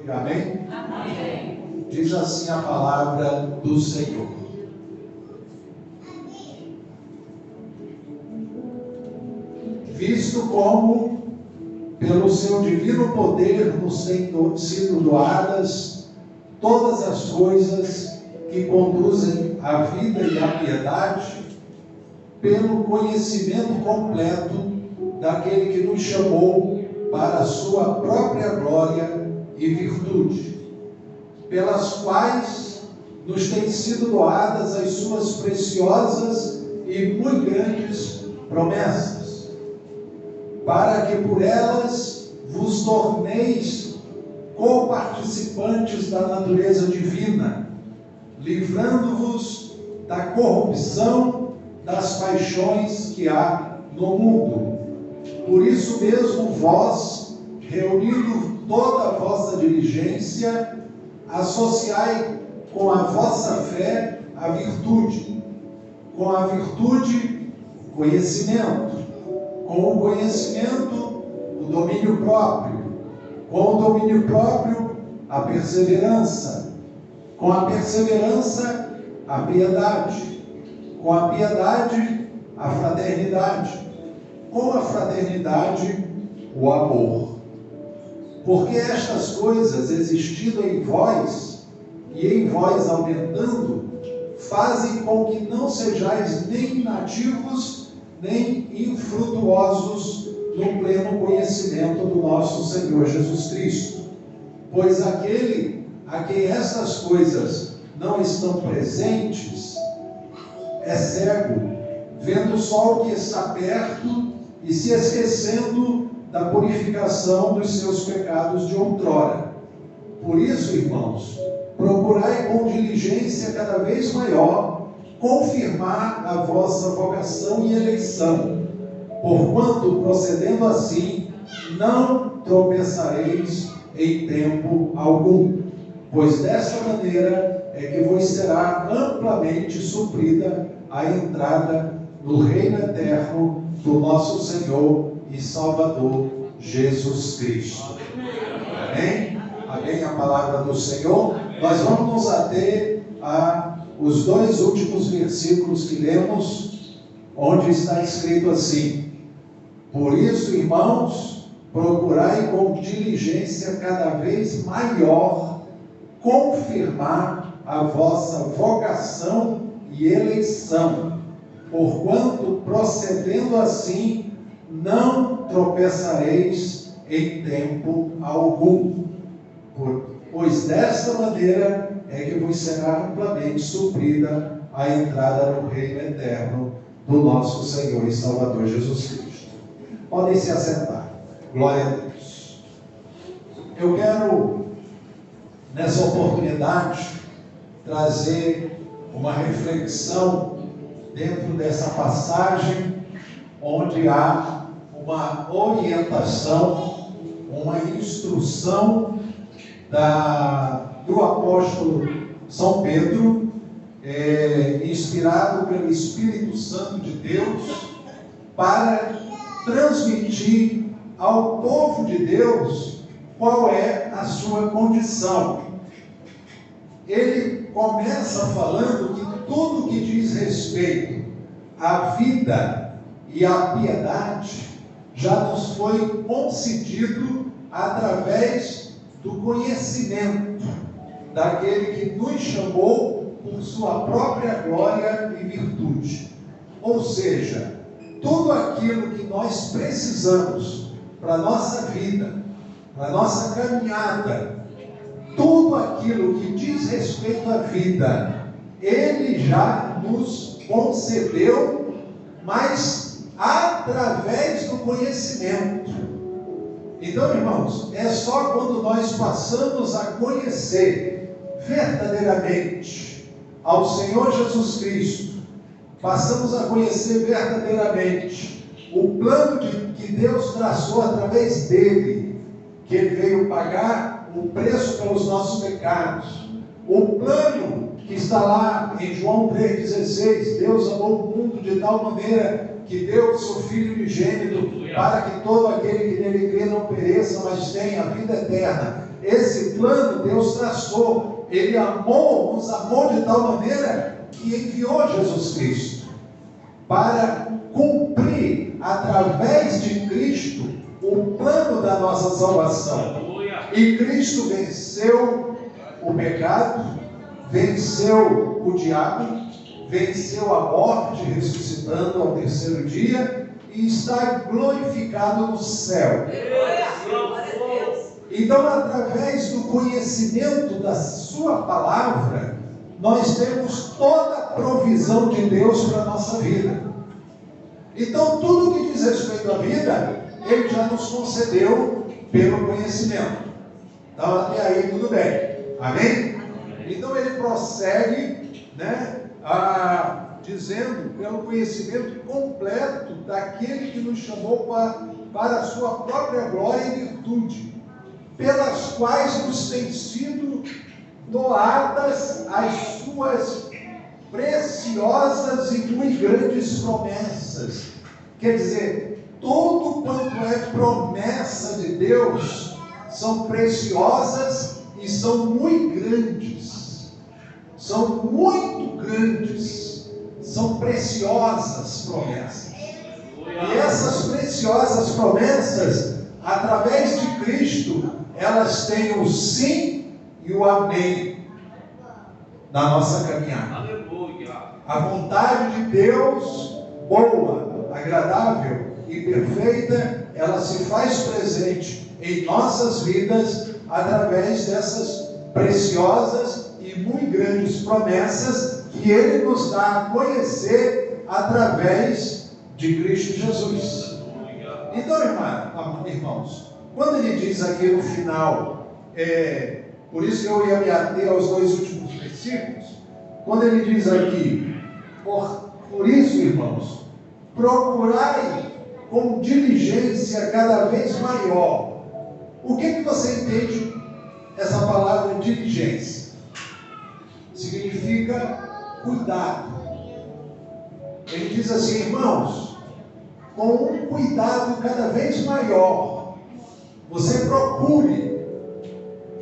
Amém? Amém. Diz assim a palavra do Senhor. Visto como, pelo seu divino poder, nos têm sido doadas todas as coisas que conduzem à vida e à piedade, pelo conhecimento completo daquele que nos chamou para a sua própria glória e virtude, pelas quais nos têm sido doadas as suas preciosas e muito grandes promessas, para que por elas vos torneis co-participantes da natureza divina, livrando-vos da corrupção das paixões que há no mundo. Por isso mesmo vós, reunindo toda a vossa diligência, associai com a vossa fé a virtude, com a virtude o conhecimento, com o conhecimento o domínio próprio, com o domínio próprio a perseverança, com a perseverança a piedade, com a piedade a fraternidade, com a fraternidade o amor. Porque estas coisas, existindo em vós, e em vós aumentando, fazem com que não sejais nem inativos, nem infrutuosos no pleno conhecimento do nosso Senhor Jesus Cristo. Pois aquele a quem estas coisas não estão presentes, é cego, vendo só o que está perto e se esquecendo da purificação dos seus pecados de outrora. Por isso, irmãos, procurai com diligência cada vez maior confirmar a vossa vocação e eleição, porquanto, procedendo assim, não tropeçareis em tempo algum, pois desta maneira é que vos será amplamente suprida a entrada no reino eterno do nosso Senhor e Salvador Jesus Cristo. Amém? Amém? A palavra do Senhor. Nós vamos nos ater a os dois últimos versículos que lemos, onde está escrito assim: por isso, irmãos, procurai com diligência cada vez maior confirmar a vossa vocação e eleição, porquanto, procedendo assim, não tropeçareis em tempo algum, pois desta maneira é que vos será amplamente suprida a entrada no reino eterno do nosso Senhor e Salvador Jesus Cristo. Podem se assentar. Glória a Deus. Eu quero, nessa oportunidade, trazer uma reflexão dentro dessa passagem, onde há uma orientação, uma instrução do apóstolo São Pedro, inspirado pelo Espírito Santo de Deus, para transmitir ao povo de Deus qual é a sua condição. Ele começa falando que tudo que diz respeito à vida e à piedade já nos foi concedido através do conhecimento daquele que nos chamou por sua própria glória e virtude. Ou seja, tudo aquilo que nós precisamos para a nossa vida, para a nossa caminhada, tudo aquilo que diz respeito à vida, Ele já nos concedeu, mas através do conhecimento. Então, irmãos, é só quando nós passamos a conhecer verdadeiramente ao Senhor Jesus Cristo, passamos a conhecer verdadeiramente o plano que Deus traçou através dele, que ele veio pagar o preço pelos nossos pecados, o plano que está lá em João 3,16, Deus amou o mundo de tal maneira que deu o seu Filho unigênito, para que todo aquele que nele crê não pereça, mas tenha a vida eterna. esse plano Deus traçou. Ele nos amou de tal maneira que enviou Jesus Cristo para cumprir, através de Cristo, o plano da nossa salvação. E Cristo venceu o pecado, venceu o diabo, venceu a morte, ressuscitando ao terceiro dia, e está glorificado no céu. Então, através do conhecimento da sua palavra, nós temos toda a provisão de Deus para a nossa vida. Então, tudo que diz respeito à vida, Ele já nos concedeu pelo conhecimento. Então, até aí tudo bem. Amém? Então, ele prossegue, dizendo, pelo conhecimento completo daquele que nos chamou para a sua própria glória e virtude, pelas quais nos têm sido doadas as suas preciosas e muito grandes promessas. Quer dizer, tudo quanto é promessa de Deus são preciosas e são muito grandes. São muito grandes, são preciosas promessas. E essas preciosas promessas, através de Cristo, elas têm o sim e o amém na nossa caminhada. A vontade de Deus, boa, agradável e perfeita, ela se faz presente em nossas vidas através dessas preciosas e muito grandes promessas que Ele nos dá a conhecer através de Cristo Jesus. Então, irmãos, quando Ele diz aqui no final, por isso que eu ia me ater aos dois últimos versículos, quando Ele diz aqui, por isso, irmãos, procurai com diligência cada vez maior. O que você entende essa palavra diligência? Significa cuidado. Ele diz assim, irmãos, com um cuidado cada vez maior, você procure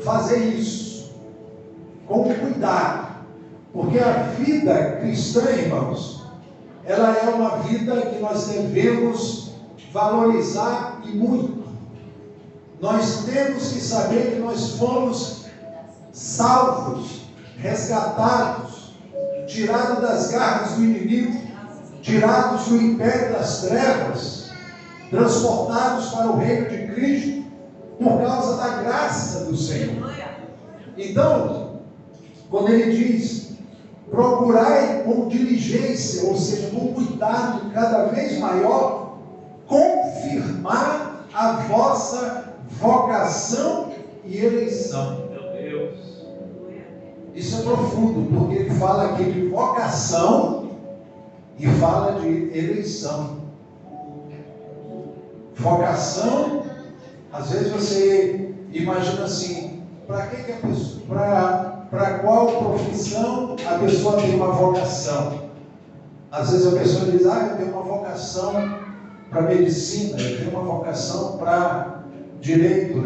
fazer isso com cuidado, porque a vida cristã, irmãos, ela é uma vida que nós devemos valorizar e muito. Nós temos que saber que nós fomos salvos, resgatados, tirados das garras do inimigo, tirados do império das trevas, transportados para o reino de Cristo, por causa da graça do Senhor. Então, quando ele diz, procurai com diligência, ou seja, com cuidado cada vez maior, confirmar a vossa vocação e eleição. Meu Deus. Isso é profundo, porque ele fala aqui de vocação e fala de eleição. Vocação, às vezes você imagina assim, para qual profissão a pessoa tem uma vocação? Às vezes a pessoa diz, eu tenho uma vocação para medicina, eu tenho uma vocação para direito,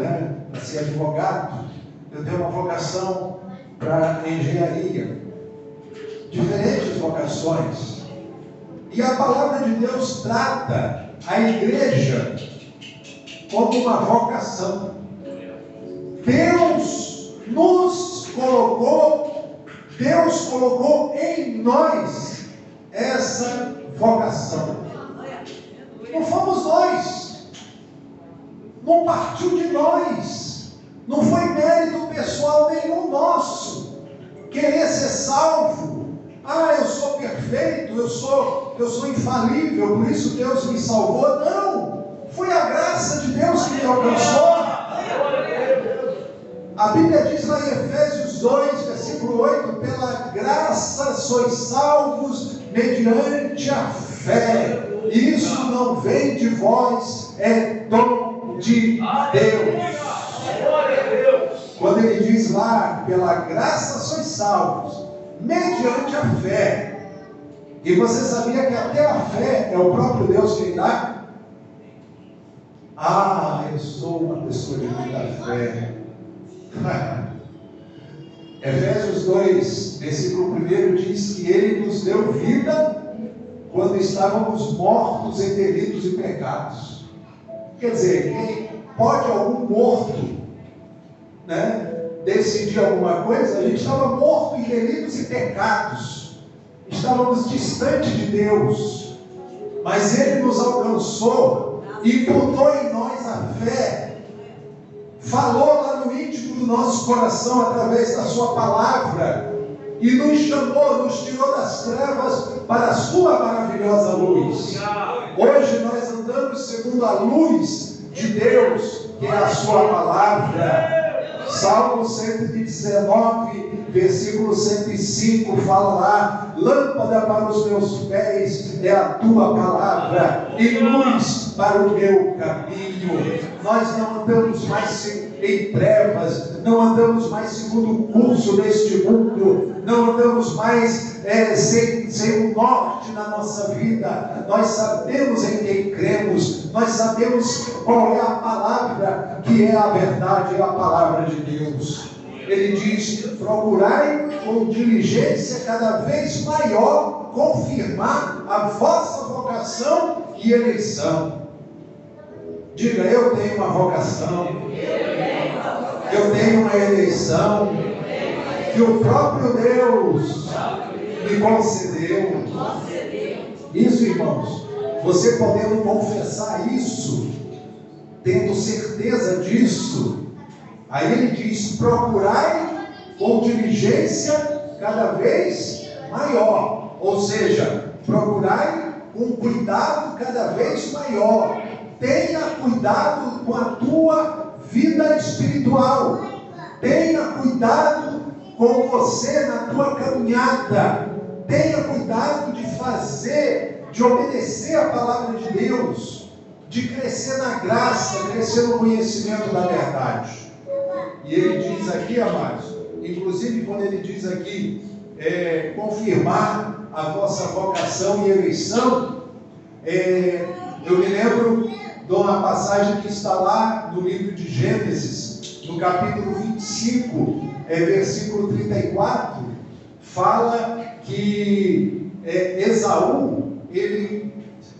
para ser advogado, eu tenho uma vocação para engenharia. Diferentes vocações. E a palavra de Deus trata a igreja como uma vocação. Deus colocou em nós essa vocação. Não fomos nós, não partiu de nós, não foi mérito pessoal nenhum nosso querer ser salvo. Eu sou perfeito, eu sou infalível, por isso Deus me salvou. Não, foi a graça de Deus que me alcançou. A Bíblia diz lá em Efésios 2, versículo 8, pela graça sois salvos mediante a fé. Isso não vem de vós, é dom de Deus. Quando ele diz lá, pela graça sois salvos, mediante a fé. E você sabia que até a fé é o próprio Deus quem dá? Eu sou uma pessoa de muita fé. Efésios 2, versículo 1 diz que Ele nos deu vida quando estávamos mortos em delitos e pecados. Quer dizer, pode algum morto, né, decidir alguma coisa? A gente estava morto em delitos e pecados, estávamos distantes de Deus, mas Ele nos alcançou e botou em nós a fé, falou lá no íntimo do nosso coração através da sua palavra e nos chamou, nos tirou das trevas para a sua maravilhosa luz. Hoje nós andamos segundo a luz de Deus, que é a sua palavra. Salmo 119, versículo 105, fala lá: lâmpada para os meus pés é a tua palavra e luz para o meu caminho. Nós não andamos mais em trevas, não andamos mais segundo o curso deste mundo, não andamos mais sem o norte na nossa vida. Nós sabemos em quem cremos, nós sabemos qual é a palavra que é a verdade, é a palavra de Deus. Ele diz: procurai com diligência cada vez maior confirmar a vossa vocação e eleição. Diga: eu tenho uma vocação, eu tenho uma eleição que o próprio Deus me concedeu. Isso, irmãos, você podendo confessar isso, tendo certeza disso, aí ele diz: procurai com diligência cada vez maior, ou seja, procurai com cuidado cada vez maior. Tenha cuidado com a tua vida espiritual, tenha cuidado com você na tua caminhada, tenha cuidado de fazer, de obedecer a palavra de Deus, de crescer na graça, crescer no conhecimento da verdade. E ele diz aqui, amados, inclusive quando ele diz aqui, confirmar a vossa vocação e eleição, eu me lembro de uma passagem que está lá no livro de Gênesis, no capítulo 25, versículo 34, fala que Esaú, ele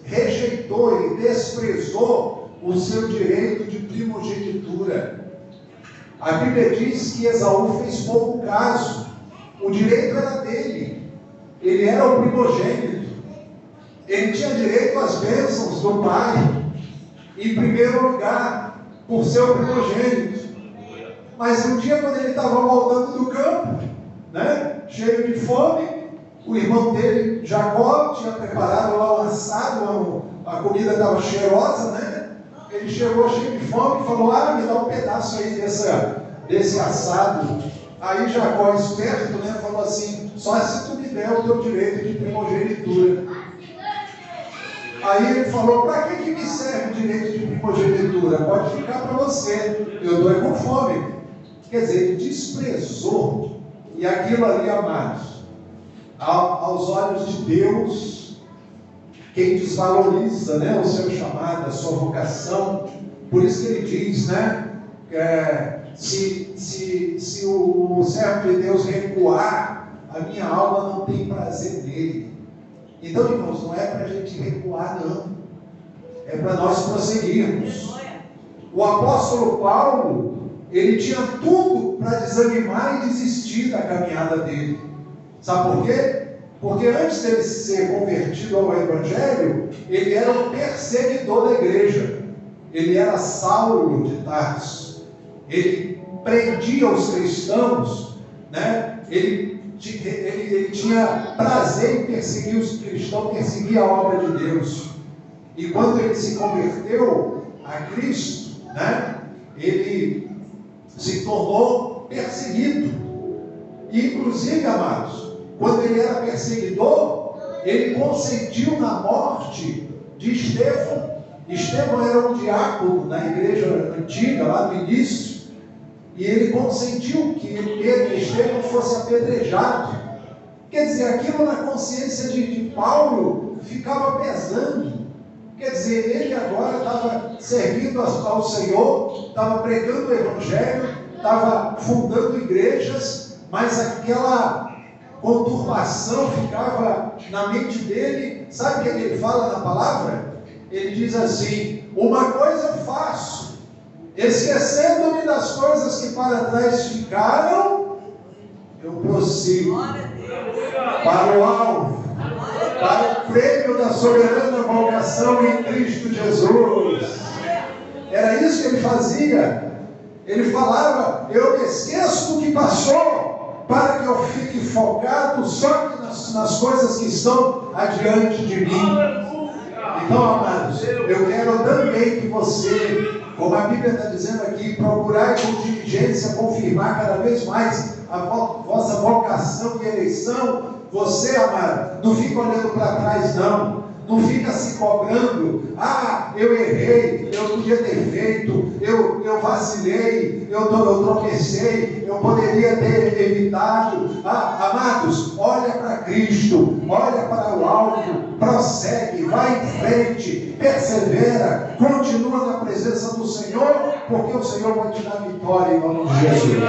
rejeitou, ele desprezou o seu direito de primogenitura. A Bíblia diz que Esaú fez pouco caso, o direito era dele, ele era o primogênito, ele tinha direito às bênçãos do pai, em primeiro lugar, por ser o primogênito. Mas um dia, quando ele estava voltando do campo, né, cheio de fome, o irmão dele, Jacó, tinha preparado lá um assado, a comida estava cheirosa, né? Ele chegou cheio de fome e falou: me dá um pedaço aí desse assado. Aí Jacó, esperto, né, falou assim: só se tu me der o teu direito de primogenitura. Aí ele falou: para que me serve o direito de primogenitura? Pode ficar para você, eu estou com fome. Quer dizer, ele desprezou, e aquilo ali, amados, aos olhos de Deus, quem desvaloriza, né, o seu chamado, a sua vocação, por isso que ele diz, né, se o servo de Deus recuar, a minha alma não tem prazer nele. Então, irmãos, não é para a gente recuar, não, é para nós prosseguirmos. O apóstolo Paulo, ele tinha tudo para desanimar e desistir da caminhada dele. Sabe por quê? Porque antes dele ser convertido ao Evangelho, ele era um perseguidor da igreja. Ele era Saulo de Tarso. Ele prendia os cristãos, né? Ele tinha prazer em perseguir os cristãos, perseguir a obra de Deus. E quando ele se converteu a Cristo, né, ele se tornou perseguido. E, inclusive, amados, quando ele era perseguidor, ele consentiu na morte de Estevão. Estevão era um diácono na igreja antiga, lá no início, e ele consentiu que Estevão fosse apedrejado. Quer dizer, aquilo na consciência de Paulo ficava pesando. Quer dizer, ele agora estava servindo ao Senhor, estava pregando o Evangelho, estava fundando igrejas, mas aquela conturbação ficava na mente dele. Sabe o que ele fala na palavra? Ele diz assim: uma coisa eu faço, esquecendo-me das coisas que para trás ficaram, eu prossigo para o alvo, para o prêmio da soberana vocação em Cristo Jesus. Era isso que ele fazia. Ele falava: eu me esqueço do que passou, para que eu fique focado só nas coisas que estão adiante de mim. Então, amados, eu quero também que você, como a Bíblia está dizendo aqui, procurar com diligência confirmar cada vez mais a vossa vocação e eleição. Você, amado, não fica olhando para trás, não. Não fica se cobrando: ah, eu errei, eu podia ter feito, eu vacilei, eu tropecei, eu poderia ter evitado. Ah, amados, olha para Cristo, olha para o alto, prossegue, vai em frente, persevera, continua na presença do Senhor, porque o Senhor vai te dar vitória em nome de Jesus.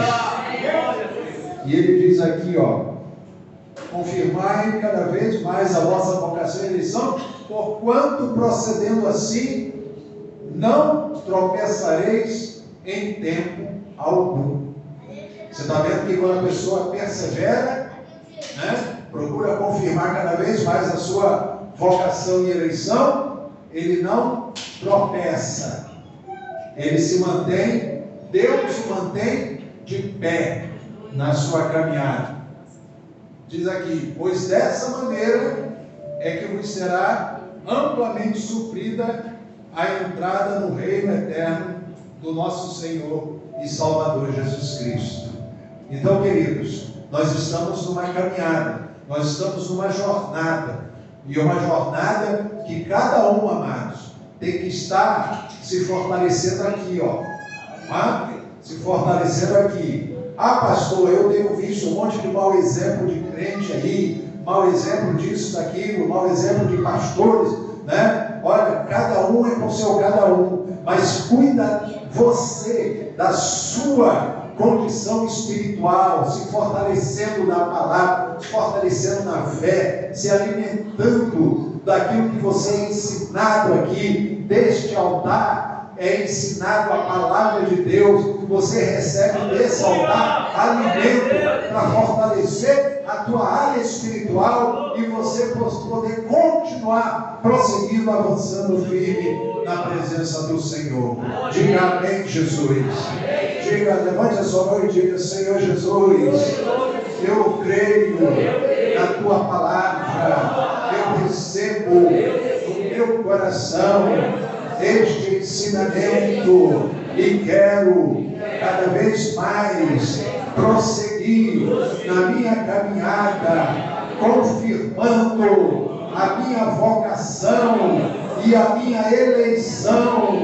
E ele diz aqui, confirmai cada vez mais a vossa vocação e eleição, porquanto procedendo assim, não tropeçareis em tempo algum. Você está vendo que quando a pessoa persevera, procura confirmar cada vez mais a sua vocação e eleição, ele não tropeça, ele se mantém, Deus se mantém de pé na sua caminhada. Diz aqui: pois dessa maneira é que vos será amplamente suprida a entrada no reino eterno do nosso Senhor e Salvador Jesus Cristo. Então, queridos, nós estamos numa caminhada, nós estamos numa jornada, e uma jornada que cada um, amados, tem que estar se fortalecendo aqui, se fortalecendo aqui. Ah, pastor, eu tenho visto um monte de mau exemplo de crente aí, mau exemplo disso, daquilo, mau exemplo de pastores, Olha, cada um é com o seu cada um, mas cuida você da sua condição espiritual, se fortalecendo na palavra, se fortalecendo na fé, se alimentando daquilo que você é ensinado aqui, deste altar. É ensinado a palavra de Deus, você recebe desse altar alimento para fortalecer a tua área espiritual e você poder continuar prosseguindo, avançando firme na presença do Senhor. Diga amém, Jesus. Diga, levante a sua mão e diga: Senhor Jesus, eu creio na tua palavra, eu recebo no meu coração este ensinamento e quero cada vez mais prosseguir na minha caminhada, confirmando a minha vocação e a minha eleição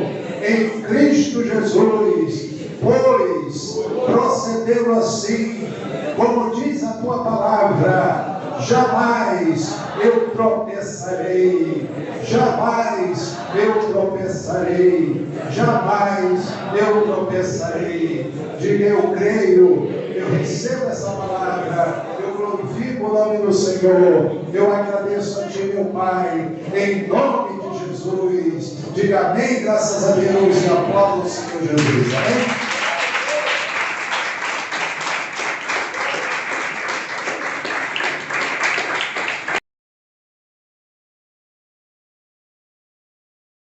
em Cristo Jesus, pois procedendo assim, como diz a tua palavra, jamais eu tropeçarei, jamais eu tropeçarei, jamais eu tropeçarei. Diga: eu creio, eu recebo essa palavra, eu glorifico o nome do Senhor, eu agradeço a Ti, meu Pai, em nome de Jesus. Diga amém, graças a Deus, e aplauda o Senhor Jesus. Amém.